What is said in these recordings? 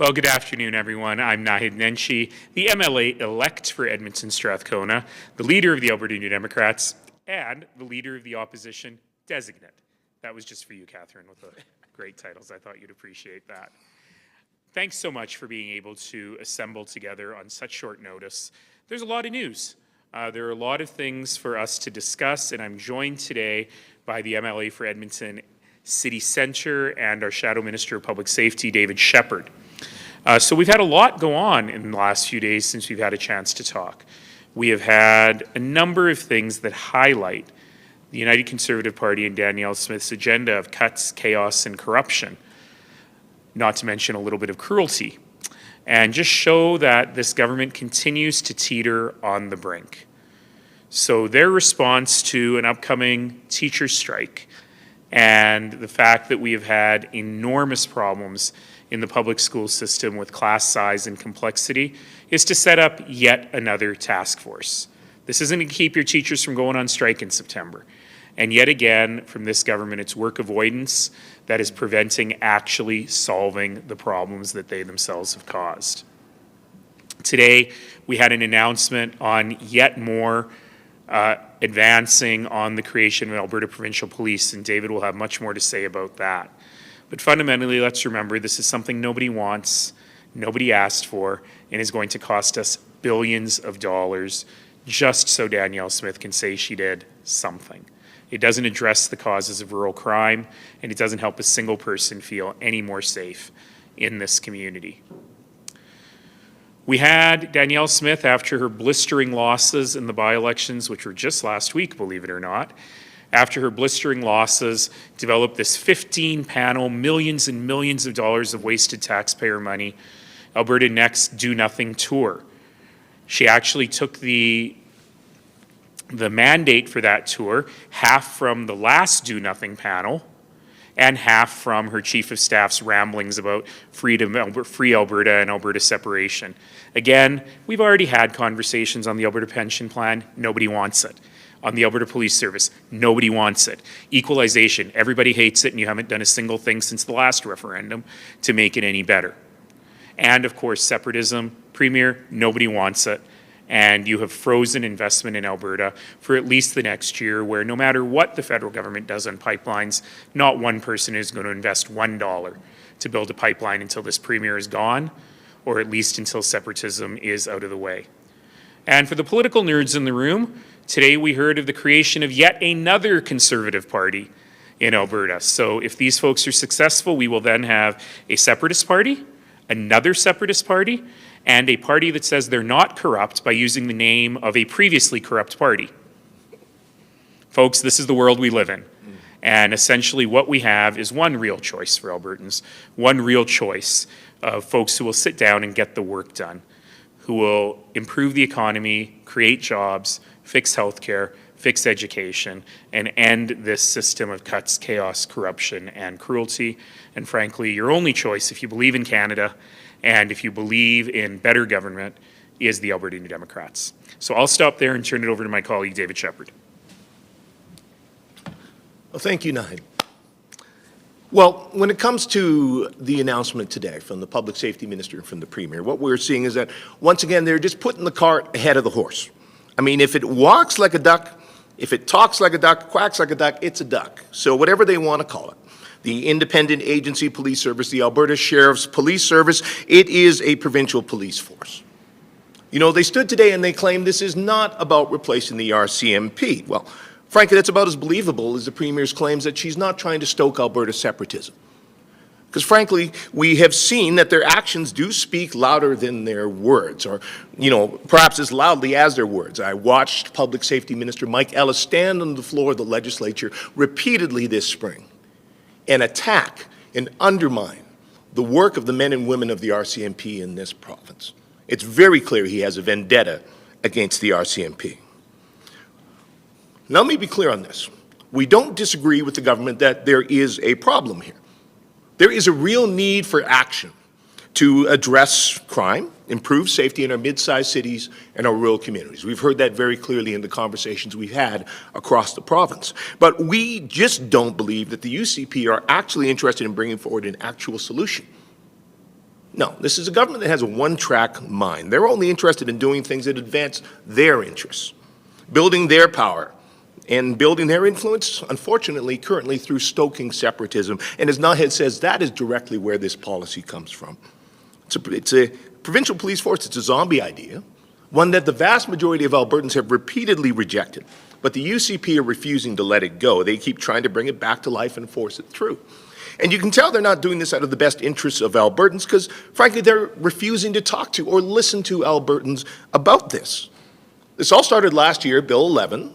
Well, good afternoon, everyone. I'm Naheed Nenshi, the MLA-elect for Edmonton-Strathcona, the leader of the Alberta New Democrats, and the leader of the opposition designate. That was just for you, Catherine, with the great titles. I thought you'd appreciate that. Thanks so much for being able to assemble together on such short notice. There's a lot of news. There are a lot of things for us to discuss, and I'm joined today by the MLA for Edmonton City Centre and our Shadow Minister of Public Safety, David Shepherd. So we've had a lot go on in the last few days since we've had a chance to talk. We have had a number of things that highlight the United Conservative Party and Danielle Smith's agenda of cuts, chaos, and corruption, not to mention a little bit of cruelty, and just show that this government continues to teeter on the brink. So their response to an upcoming teacher strike and the fact that we have had enormous problems in the public school system with class size and complexity is to set up yet another task force. This isn't to keep your teachers from going on strike in September. And yet again, from this government, it's work avoidance that is preventing actually solving the problems that they themselves have caused. Today, we had an announcement on yet more advancing on the creation of Alberta Provincial Police, and David will have much more to say about that. But fundamentally, let's remember this is something nobody wants, nobody asked for, and is going to cost us billions of dollars just so Danielle Smith can say she did something. It doesn't address the causes of rural crime, and it doesn't help a single person feel any more safe in this community. We had Danielle Smith, after her blistering losses in the by-elections, which were just last week, believe it or not, after her blistering losses, developed this 15-panel, millions and millions of dollars of wasted taxpayer money, Alberta Next Do Nothing tour. She actually took the mandate for that tour, half from the last Do Nothing panel and half from her Chief of Staff's ramblings about free Alberta and Alberta separation. Again, we've already had conversations on the Alberta Pension Plan. Nobody wants it. On the Alberta Police Service, nobody wants it. Equalization, everybody hates it, and you haven't done a single thing since the last referendum to make it any better. And of course, separatism, Premier, nobody wants it. And you have frozen investment in Alberta for at least the next year, where no matter what the federal government does on pipelines, not one person is going to invest $1 to build a pipeline until this Premier is gone, or at least until separatism is out of the way. And for the political nerds in the room, today we heard of the creation of yet another Conservative party in Alberta. So if these folks are successful, we will then have a separatist party, another separatist party, and a party that says they're not corrupt by using the name of a previously corrupt party. Folks, this is the world we live in. And essentially what we have is one real choice for Albertans, one real choice of folks who will sit down and get the work done, who will improve the economy, create jobs, fix healthcare, fix education, and end this system of cuts, chaos, corruption, and cruelty. And frankly, your only choice, if you believe in Canada and if you believe in better government, is the Alberta New Democrats. So I'll stop there and turn it over to my colleague, David Shepherd. Well, thank you, Naheed. Well, when it comes to the announcement today from the Public Safety Minister and from the Premier, what we're seeing is that, once again, they're just putting the cart ahead of the horse. I mean, if it walks like a duck, if it talks like a duck, quacks like a duck, it's a duck. So whatever they want to call it. The Independent Agency Police Service, the Alberta Sheriff's Police Service, it is a provincial police force. You know, they stood today and they claimed this is not about replacing the RCMP. Well, frankly, that's about as believable as the Premier's claims that she's not trying to stoke Alberta separatism. Because frankly, we have seen that their actions do speak louder than their words, or, you know, perhaps as loudly as their words. I watched Public Safety Minister Mike Ellis stand on the floor of the legislature repeatedly this spring and attack and undermine the work of the men and women of the RCMP in this province. It's very clear he has a vendetta against the RCMP. Now, let me be clear on this. We don't disagree with the government that there is a problem here. There is a real need for action to address crime, improve safety in our mid-sized cities and our rural communities. We've heard that very clearly in the conversations we've had across the province. But we just don't believe that the UCP are actually interested in bringing forward an actual solution. No, this is a government that has a one-track mind. They're only interested in doing things that advance their interests, building their power, and building their influence, unfortunately, currently through stoking separatism. And as Naheed says, that is directly where this policy comes from. It's a provincial police force. It's a zombie idea, one that the vast majority of Albertans have repeatedly rejected. But the UCP are refusing to let it go. They keep trying to bring it back to life and force it through. And you can tell they're not doing this out of the best interests of Albertans because, frankly, they're refusing to talk to or listen to Albertans about this. This all started last year, Bill 11.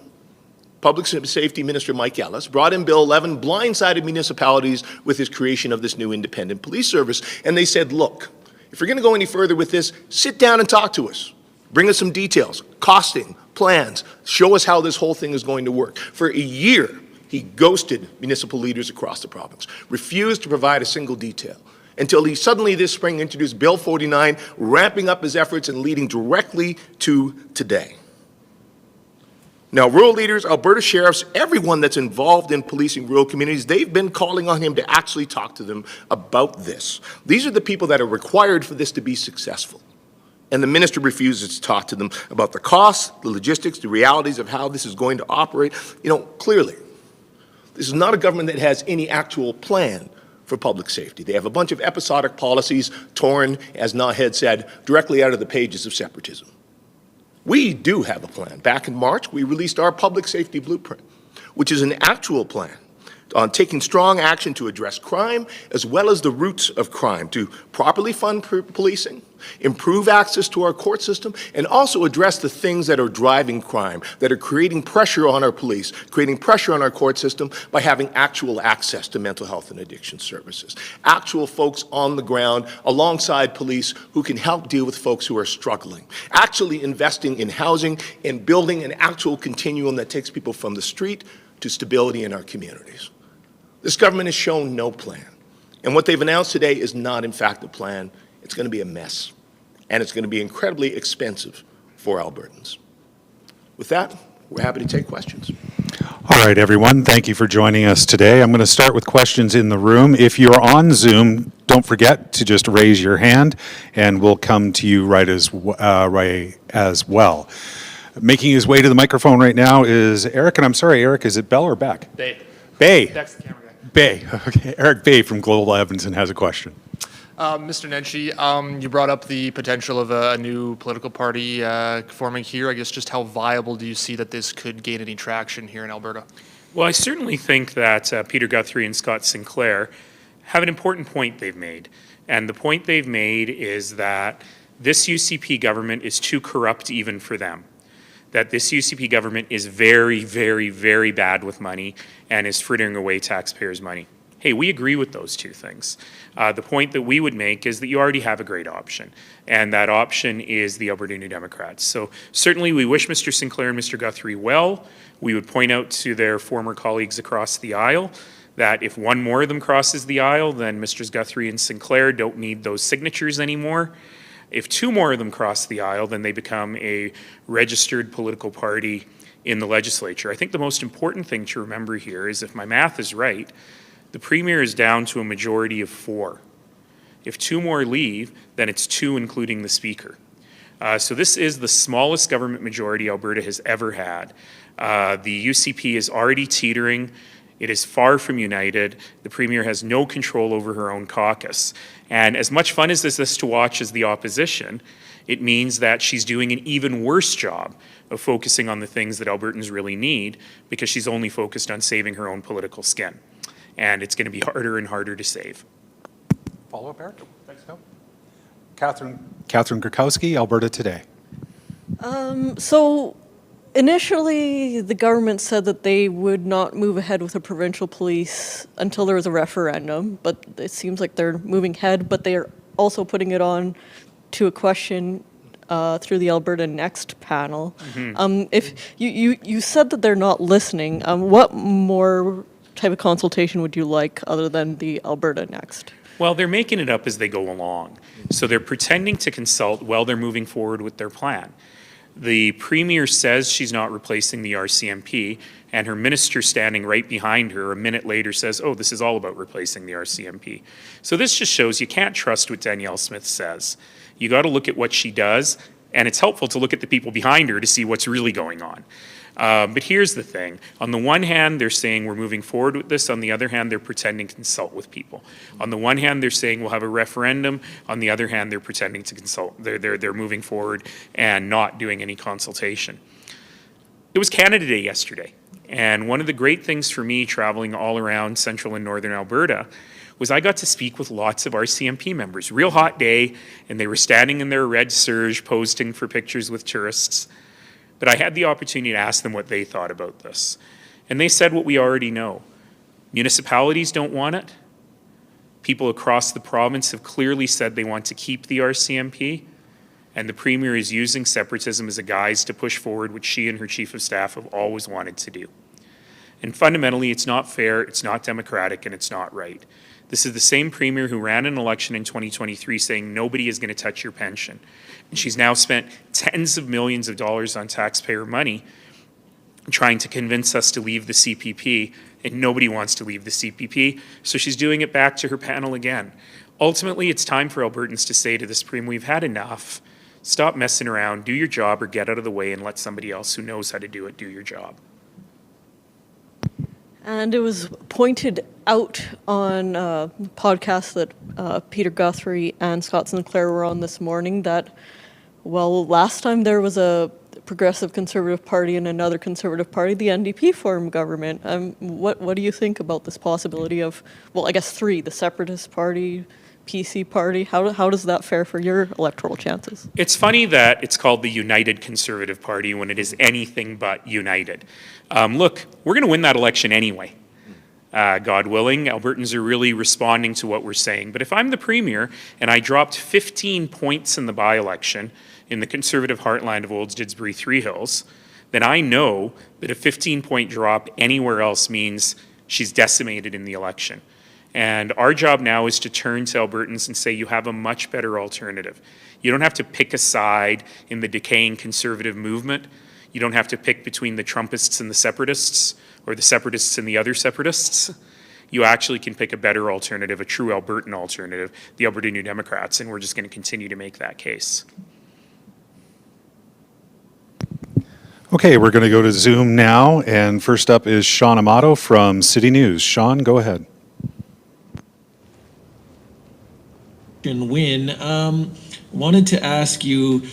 Public Safety Minister Mike Ellis brought in Bill 11, blindsided municipalities with his creation of this new independent police service. And they said, look, if you're going to go any further with this, sit down and talk to us. Bring us some details, costing, plans, show us how this whole thing is going to work. For a year, he ghosted municipal leaders across the province, refused to provide a single detail, until he suddenly this spring introduced Bill 49, ramping up his efforts and leading directly to today. Now, rural leaders, Alberta sheriffs, everyone that's involved in policing rural communities, they've been calling on him to actually talk to them about this. These are the people that are required for this to be successful. And the minister refuses to talk to them about the costs, the logistics, the realities of how this is going to operate. You know, clearly, this is not a government that has any actual plan for public safety. They have a bunch of episodic policies torn, as Naheed said, directly out of the pages of separatism. We do have a plan. Back in March, we released our public safety blueprint, which is an actual plan on taking strong action to address crime as well as the roots of crime, to properly fund policing, improve access to our court system, and also address the things that are driving crime, that are creating pressure on our police, creating pressure on our court system by having actual access to mental health and addiction services. Actual folks on the ground alongside police who can help deal with folks who are struggling. Actually investing in housing and building an actual continuum that takes people from the street to stability in our communities. This government has shown no plan. And what they've announced today is not, in fact, a plan. It's going to be a mess. And it's going to be incredibly expensive for Albertans. With that, we're happy to take questions. All right, everyone. Thank you for joining us today. I'm going to start with questions in the room. If you're on Zoom, don't forget to just raise your hand, and we'll come to you right as well. Making his way to the microphone right now is Eric, and I'm sorry, Eric, is it Bell or Beck? Bay. Bay. That's the camera guy. Bay. Okay. Eric Bay from Global Edmonton has a question. Mr. Nenshi, you brought up the potential of a new political party forming here. I guess just how viable do you see that this could gain any traction here in Alberta? Well, I certainly think that Peter Guthrie and Scott Sinclair have an important point they've made. And the point they've made is that this UCP government is too corrupt even for them. That this UCP government is very, very, very bad with money and is frittering away taxpayers' money. Hey, we agree with those two things. The point that we would make is that you already have a great option, and that option is the Alberta New Democrats. So certainly we wish Mr. Sinclair and Mr. Guthrie well. We would point out to their former colleagues across the aisle that if one more of them crosses the aisle, then Mr. Guthrie and Sinclair don't need those signatures anymore. If two more of them cross the aisle, then they become a registered political party in the legislature. I think the most important thing to remember here is, if my math is right, the Premier is down to a majority of 4. If 2 more leave, then it's 2 including the Speaker. So this is the smallest government majority Alberta has ever had. The UCP is already teetering. It is far from united. The Premier has no control over her own caucus. And as much fun as this is to watch as the opposition, it means that she's doing an even worse job of focusing on the things that Albertans really need, because she's only focused on saving her own political skin. And it's going to be harder and harder to save. Follow up, Eric? Thanks, no. Catherine Gurkowski, Alberta Today. So initially, the government said that they would not move ahead with a provincial police until there was a referendum, but it seems like they're moving ahead, but they are also putting it on to a question through the Alberta Next panel. If you said that they're not listening, what more type of consultation would you like other than the Alberta Next? Well, they're making it up as they go along. So they're pretending to consult while they're moving forward with their plan. The Premier says she's not replacing the RCMP, and her minister standing right behind her a minute later says, oh, this is all about replacing the RCMP. So this just shows you can't trust what Danielle Smith says. You got to look at what she does, and it's helpful to look at the people behind her to see what's really going on. But here's the thing. On the one hand, they're saying we're moving forward with this. On the other hand, they're pretending to consult with people. On the one hand, they're saying we'll have a referendum. On the other hand, they're pretending to consult. They're moving forward and not doing any consultation. It was Canada Day yesterday. And one of the great things for me traveling all around central and northern Alberta was I got to speak with lots of RCMP members. Real hot day, and they were standing in their red serge posting for pictures with tourists. But I had the opportunity to ask them what they thought about this. And they said what we already know. Municipalities don't want it. People across the province have clearly said they want to keep the RCMP. And the Premier is using separatism as a guise to push forward what she and her Chief of Staff have always wanted to do. And fundamentally, it's not fair, it's not democratic, and it's not right. This is the same Premier who ran an election in 2023 saying nobody is going to touch your pension. And she's now spent tens of millions of dollars on taxpayer money trying to convince us to leave the CPP, and nobody wants to leave the CPP, so she's doing it back to her panel again. Ultimately, it's time for Albertans to say to this Premier, we've had enough. Stop messing around, do your job, or get out of the way and let somebody else who knows how to do it do your job. And it was pointed out on a podcast that Peter Guthrie and Scott Sinclair were on this morning that, well, last time there was a progressive Conservative Party and another Conservative Party, the NDP formed government. What do you think about this possibility of, well, I guess three, the Separatist Party, PC Party? How does that fare for your electoral chances? It's funny that it's called the United Conservative Party when it is anything but united. Look, we're going to win that election anyway. God willing, Albertans are really responding to what we're saying. But if I'm the Premier and I dropped 15 points in the by-election in the Conservative heartland of Olds, Didsbury, Three Hills, then I know that a 15-point drop anywhere else means she's decimated in the election. And our job now is to turn to Albertans and say you have a much better alternative. You don't have to pick a side in the decaying Conservative movement. You don't have to pick between the Trumpists and the Separatists, or the Separatists and the other Separatists. You actually can pick a better alternative, a true Albertan alternative, the Alberta New Democrats, and we're just going to continue to make that case. Okay, we're going to go to Zoom now, and first up is Sean Amato from City News. Sean, go ahead. Win. Wanted to ask you,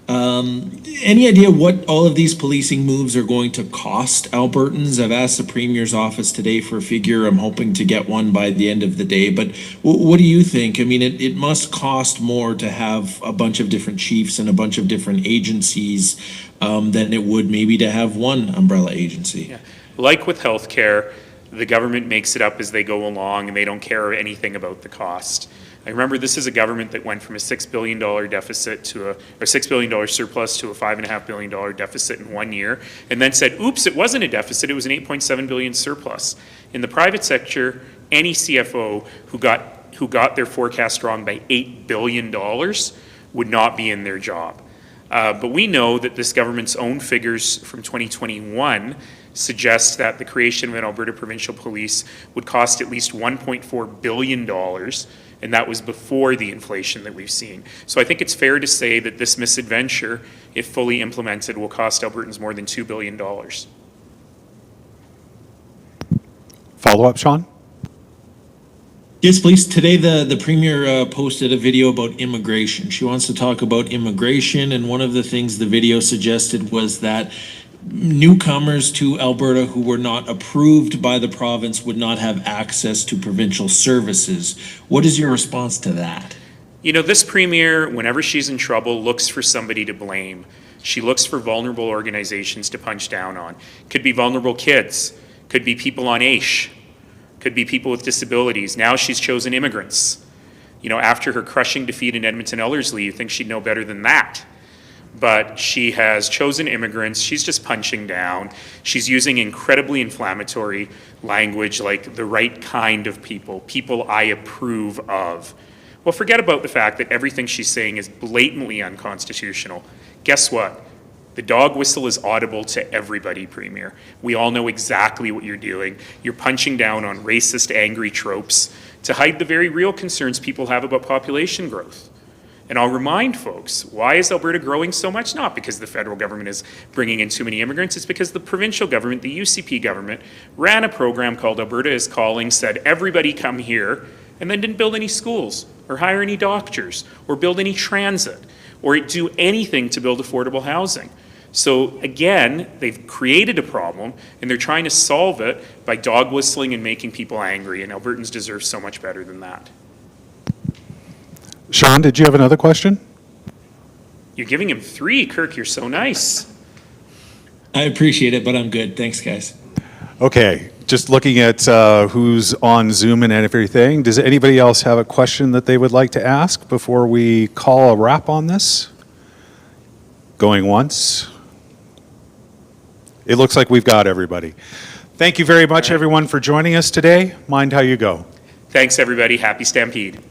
any idea what all of these policing moves are going to cost Albertans? I've asked the Premier's office today for a figure. I'm hoping to get one by the end of the day. But what do you think? I mean, it must cost more to have a bunch of different chiefs and a bunch of different agencies than it would maybe to have one umbrella agency. Yeah. Like with healthcare, the government makes it up as they go along, and they don't care anything about the cost. I remember this is a government that went from a $6 billion deficit to a $6 billion surplus to a $5.5 billion deficit in 1 year, and then said, oops, it wasn't a deficit, it was an $8.7 billion surplus. In the private sector, any CFO who got their forecast wrong by $8 billion would not be in their job. But we know that this government's own figures from 2021 suggest that the creation of an Alberta Provincial Police would cost at least $1.4 billion, and that was before the inflation that we've seen. So I think it's fair to say that this misadventure, if fully implemented, will cost Albertans more than $2 billion. Follow-up, Sean? Yes, please. Today, the Premier posted a video about immigration. She wants to talk about immigration, and one of the things the video suggested was that newcomers to Alberta who were not approved by the province would not have access to provincial services. What is your response to that? You know, this Premier, whenever she's in trouble, looks for somebody to blame. She looks for vulnerable organizations to punch down on. Could be vulnerable kids, could be people on AISH, could be people with disabilities. Now she's chosen immigrants. You know, after her crushing defeat in Edmonton-Ellerslie, you think she'd know better than that. But she has chosen immigrants. She's just punching down. She's using incredibly inflammatory language like the right kind of people, people I approve of. Well, forget about the fact that everything she's saying is blatantly unconstitutional. Guess what? The dog whistle is audible to everybody, Premier. We all know exactly what you're doing. You're punching down on racist, angry tropes to hide the very real concerns people have about population growth. And I'll remind folks, why is Alberta growing so much? Not because the federal government is bringing in too many immigrants, it's because the provincial government, the UCP government, ran a program called Alberta is Calling, said everybody come here, and then didn't build any schools, or hire any doctors, or build any transit, or do anything to build affordable housing. So again, they've created a problem, and they're trying to solve it by dog whistling and making people angry, and Albertans deserve so much better than that. Sean, did you have another question? You're giving him 3, Kirk, you're so nice. I appreciate it, but I'm good. Thanks, guys. Okay, just looking at who's on Zoom and everything, does anybody else have a question that they would like to ask before we call a wrap on this? Going once? It looks like we've got everybody. Thank you very much, everyone, for joining us today. Mind how you go. Thanks, everybody. Happy Stampede.